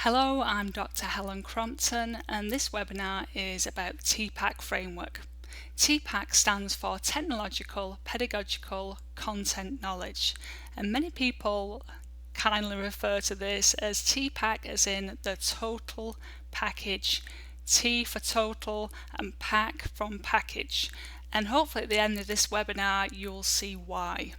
Hello, I'm Dr. Helen Crompton and this webinar is about the TPACK framework. TPACK stands for Technological Pedagogical Content Knowledge, and many people kindly refer to this as TPACK as in the total package, T for total and PACK from package, and hopefully at the end of this webinar you'll see why.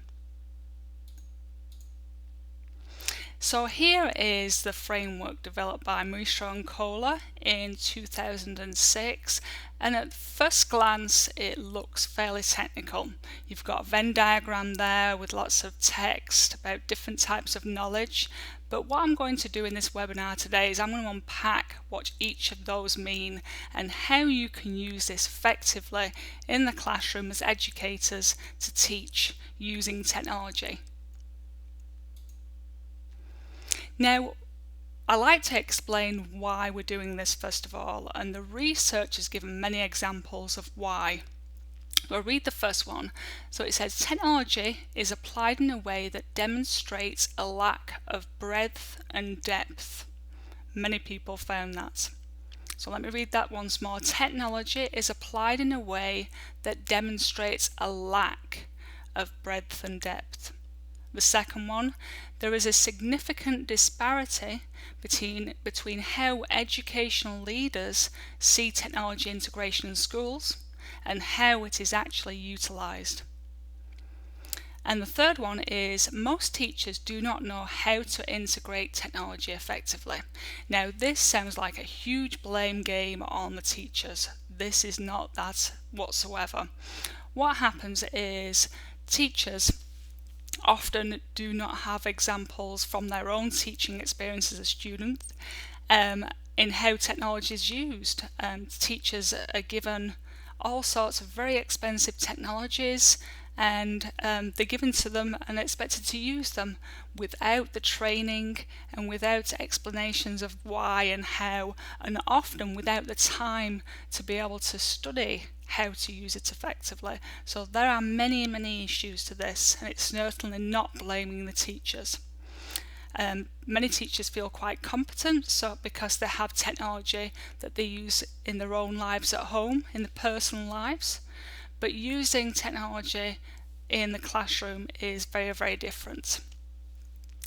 So here is the framework developed by Mishra and Kohler in 2006, and at first glance it looks fairly technical. You've got a Venn diagram there with lots of text about different types of knowledge, but what I'm going to do in this webinar today is I'm going to unpack what each of those mean and how you can use this effectively in the classroom as educators to teach using technology. Now, I like to explain why we're doing this first of all, and the research has given many examples of why. We'll read the first one. So it says, technology is applied in a way that demonstrates a lack of breadth and depth. Many people found that. So let me read that once more. Technology is applied in a way that demonstrates a lack of breadth and depth. The second one, there is a significant disparity between how educational leaders see technology integration in schools and how it is actually utilised. And the third one is most teachers do not know how to integrate technology effectively. Now this sounds like a huge blame game on the teachers. This is not that whatsoever. What happens is teachers often do not have examples from their own teaching experience as a student in how technology is used. Teachers are given all sorts of very expensive technologies and they're given to them and expected to use them without the training and without explanations of why and how, and often without the time to be able to study how to use it effectively. So there are many issues to this, and it's certainly not blaming the teachers. Many teachers feel quite competent because they have technology that they use in their own lives at home, in their personal lives, but using technology in the classroom is very different.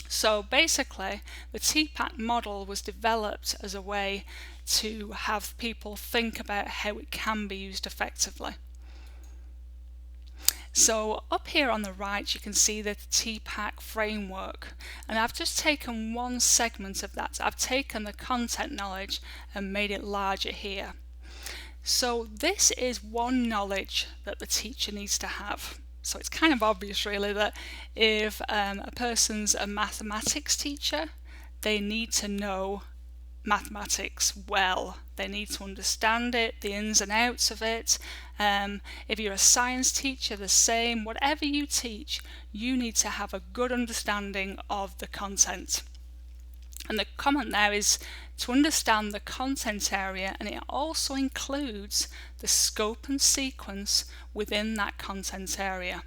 So basically the TPACK model was developed as a way to have people think about how it can be used effectively. So up here on the right you can see the TPACK framework, and I've just taken one segment of that. I've taken the content knowledge and made it larger here. So this is one knowledge that the teacher needs to have. So it's kind of obvious really that if a person's a mathematics teacher, they need to know mathematics well. They need to understand it, the ins and outs of it. If you're a science teacher, the same. Whatever you teach, you need to have a good understanding of the content. And the comment there is to understand the content area, and it also includes the scope and sequence within that content area.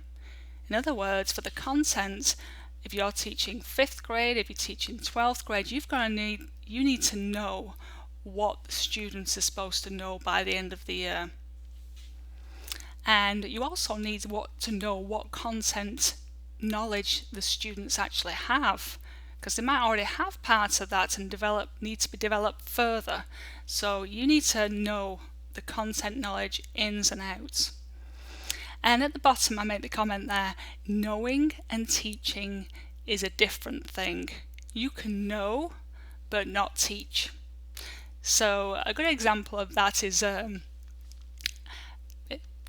In other words, for the content, if you're teaching 5th grade, if you're teaching 12th grade, you need to know what the students are supposed to know by the end of the year. And you also need to know what content knowledge the students actually have, because they might already have parts of that and need to be developed further. So you need to know the content knowledge ins and outs. And at the bottom I make the comment there, knowing and teaching is a different thing. You can know but not teach. So a good example of that is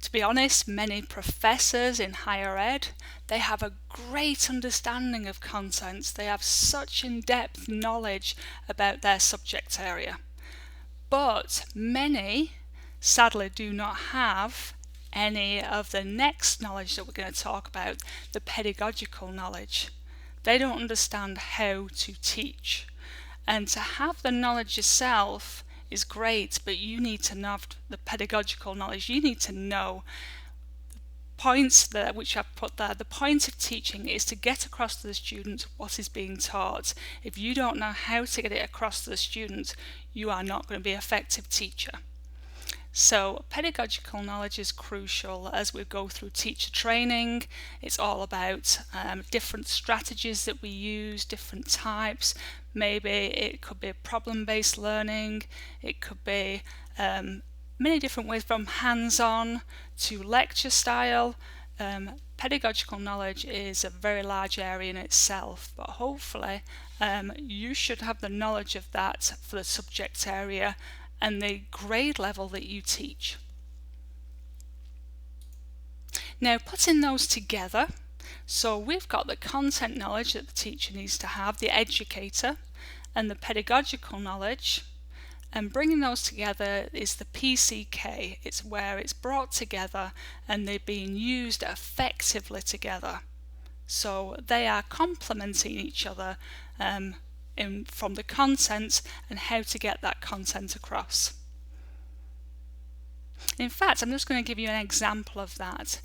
to be honest, many professors in higher ed, they have a great understanding of content. They have such in-depth knowledge about their subject area. But many, sadly, do not have any of the next knowledge that we're going to talk about, the pedagogical knowledge. They don't understand how to teach. And to have the knowledge yourself is great, but you need to know the pedagogical knowledge. You need to know points there, which I've put there, the point of teaching is to get across to the student what is being taught. If you don't know how to get it across to the student, you are not going to be an effective teacher. So pedagogical knowledge is crucial as we go through teacher training. It's all about different strategies that we use, different types. Maybe it could be problem-based learning, it could be many different ways, from hands-on to lecture style. Pedagogical knowledge is a very large area in itself, but hopefully you should have the knowledge of that for the subject area and the grade level that you teach. Now, putting those together, so we've got the content knowledge that the teacher needs to have, the educator, and the pedagogical knowledge, and bringing those together is the PCK. It's where it's brought together and they're being used effectively together. So they are complementing each other from the content and how to get that content across. In fact, I'm just going to give you an example of that.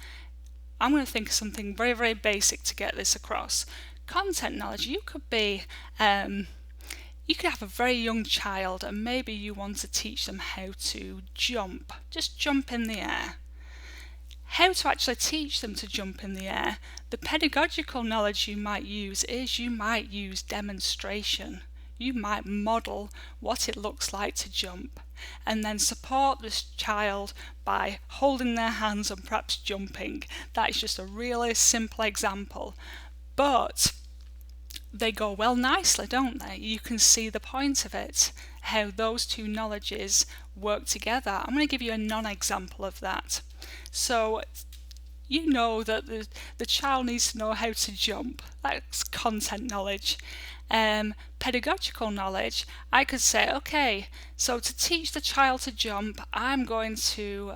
I'm going to think of something very, very basic to get this across. Content knowledge, you could have a very young child and maybe you want to teach them how to jump, just jump in the air. How to actually teach them to jump in the air, the pedagogical knowledge you might use is you might use demonstration. You might model what it looks like to jump and then support this child by holding their hands and perhaps jumping. That is just a really simple example, but they go well nicely, don't they? You can see the point of it, how those two knowledges work together. I'm going to give you a non-example of that. So you know that the child needs to know how to jump. That's content knowledge. Pedagogical knowledge, I could say, okay, so to teach the child to jump, I'm going to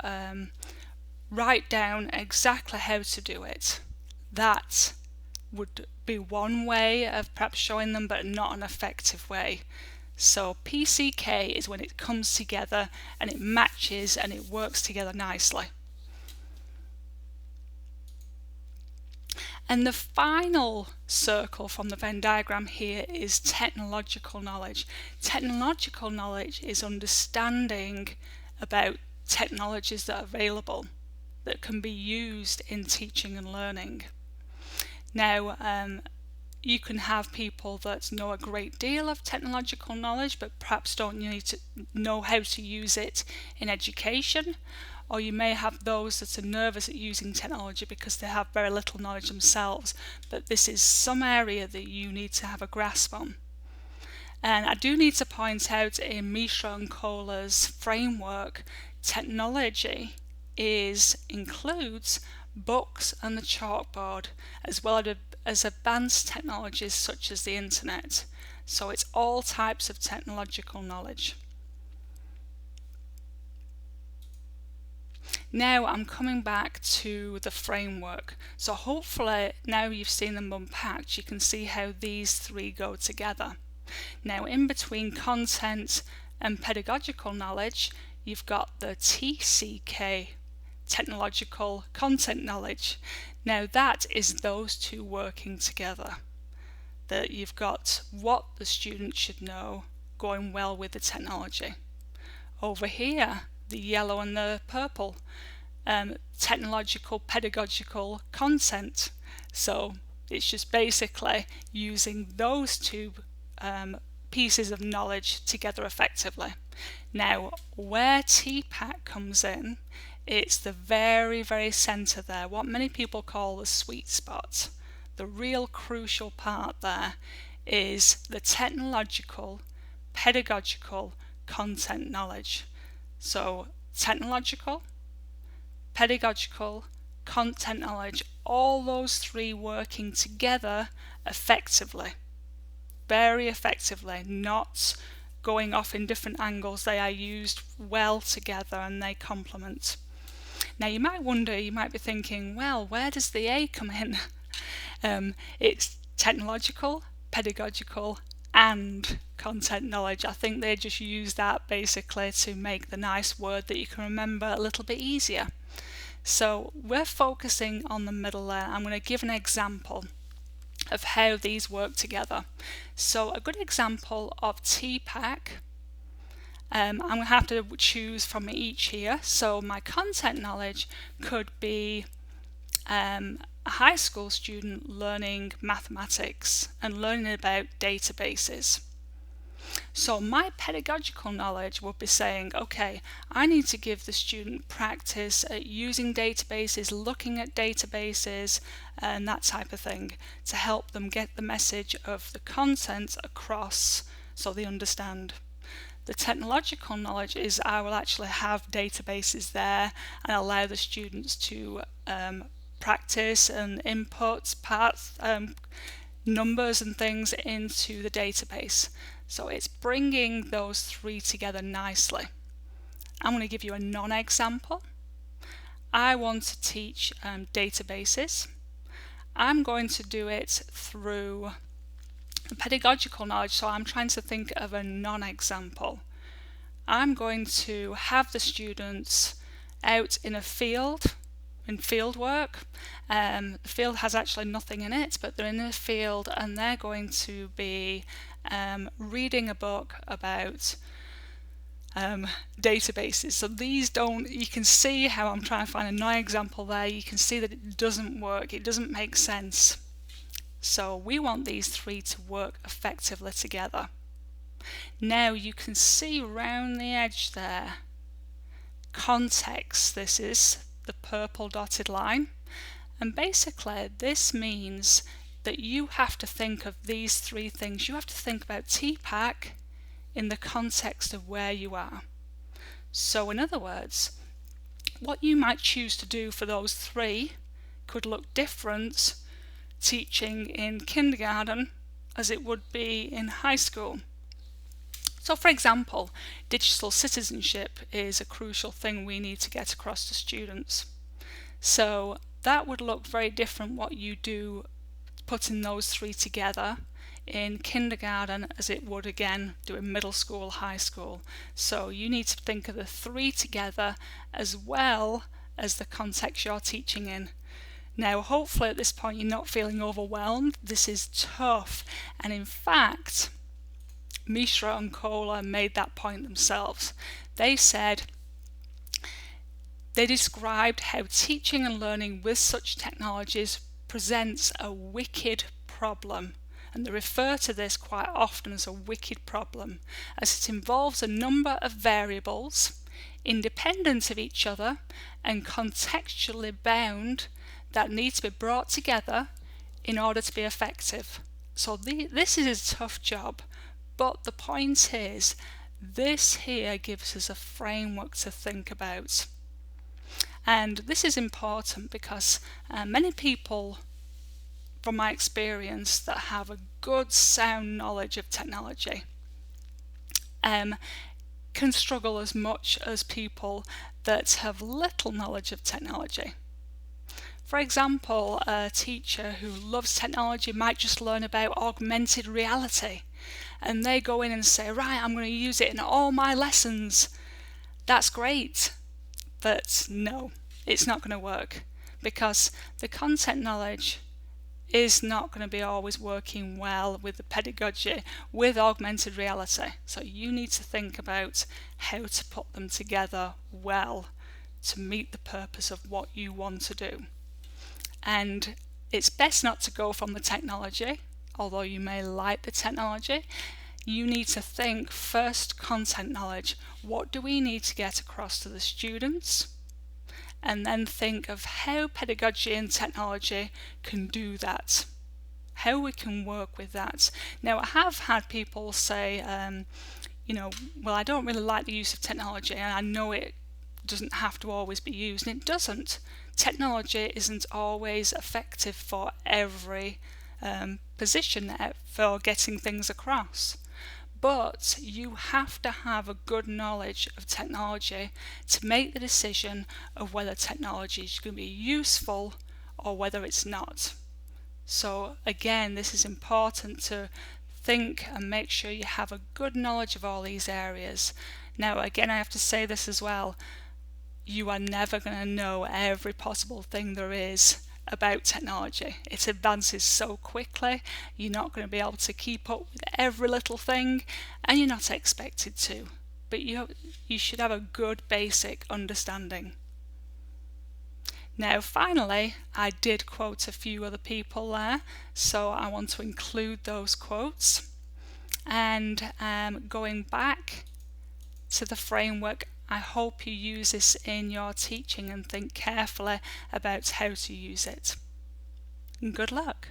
write down exactly how to do it. That would be one way of perhaps showing them, but not an effective way. So PCK is when it comes together and it matches and it works together nicely. And the final circle from the Venn diagram here is technological knowledge. Technological knowledge is understanding about technologies that are available that can be used in teaching and learning. Now, you can have people that know a great deal of technological knowledge but perhaps don't need to know how to use it in education, or you may have those that are nervous at using technology because they have very little knowledge themselves, but this is some area that you need to have a grasp on. And I do need to point out, in Mishra and Kohler's framework, technology includes books and the chalkboard, as well as advanced technologies such as the internet. So it's all types of technological knowledge. Now I'm coming back to the framework. So hopefully now you've seen them unpacked, you can see how these three go together. Now, in between content and pedagogical knowledge, you've got the TCK, technological content knowledge. Now that is those two working together. That you've got what the student should know going well with the technology. Over here, the yellow and the purple, technological pedagogical content. So it's just basically using those two pieces of knowledge together effectively. Now, where TPACK comes in, it's the very, very centre there, what many people call the sweet spot. The real crucial part there is the technological, pedagogical content knowledge. So technological, pedagogical, content knowledge, all those three working together effectively, very effectively, not going off in different angles. They are used well together and they complement. Now you might wonder, you might be thinking, well, where does the A come in? It's technological, pedagogical and content knowledge. I think they just use that basically to make the nice word that you can remember a little bit easier. So we're focusing on the middle there. I'm going to give an example of how these work together. So a good example of TPACK, I'm going to have to choose from each here. So my content knowledge could be a high school student learning mathematics and learning about databases. So my pedagogical knowledge would be saying, okay, I need to give the student practice at using databases, looking at databases, and that type of thing to help them get the message of the content across so they understand. The technological knowledge is I will actually have databases there and allow the students to practice and input parts, numbers and things into the database. So it's bringing those three together nicely. I'm going to give you a non-example. I want to teach databases. I'm going to do it through pedagogical knowledge, so I'm trying to think of a non-example. I'm going to have the students out in a field, in field work. The field has actually nothing in it, but they're in a field and they're going to be reading a book about databases. So these don't, you can see how I'm trying to find a non-example there. You can see that it doesn't work, it doesn't make sense. So we want these three to work effectively together. Now you can see around the edge there, context, this is the purple dotted line, and basically this means that you have to think of these three things. You have to think about TPACK in the context of where you are. So in other words, what you might choose to do for those three could look different teaching in kindergarten as it would be in high school. So for example, digital citizenship is a crucial thing we need to get across to students. So that would look very different what you do putting those three together in kindergarten as it would again do in middle school, high school. So you need to think of the three together as well as the context you're teaching in. Now hopefully at this point you're not feeling overwhelmed. This is tough, and in fact Mishra and Kohler made that point themselves. They said, they described how teaching and learning with such technologies presents a wicked problem, and they refer to this quite often as a wicked problem, as it involves a number of variables independent of each other and contextually bound that need to be brought together in order to be effective. So this is a tough job, but the point is this here gives us a framework to think about. And this is important because many people, from my experience, that have a good sound knowledge of technology can struggle as much as people that have little knowledge of technology. For example, a teacher who loves technology might just learn about augmented reality, and they go in and say, right, I'm going to use it in all my lessons. That's great, but no, it's not going to work, because the content knowledge is not going to be always working well with the pedagogy with augmented reality. So you need to think about how to put them together well to meet the purpose of what you want to do. And it's best not to go from the technology, although you may like the technology. You need to think first content knowledge. What do we need to get across to the students? And then think of how pedagogy and technology can do that, how we can work with that. Now, I have had people say, well, I don't really like the use of technology, and I know it doesn't have to always be used, and it doesn't. Technology isn't always effective for every position for getting things across. But you have to have a good knowledge of technology to make the decision of whether technology is going to be useful or whether it's not. So again, this is important to think and make sure you have a good knowledge of all these areas. Now again, I have to say this as well. you are never going to know every possible thing there is about technology. It advances so quickly, you're not going to be able to keep up with every little thing, and you're not expected to. But you should have a good basic understanding. Now finally, I did quote a few other people there, so I want to include those quotes. And going back to the framework, I hope you use this in your teaching and think carefully about how to use it. And good luck!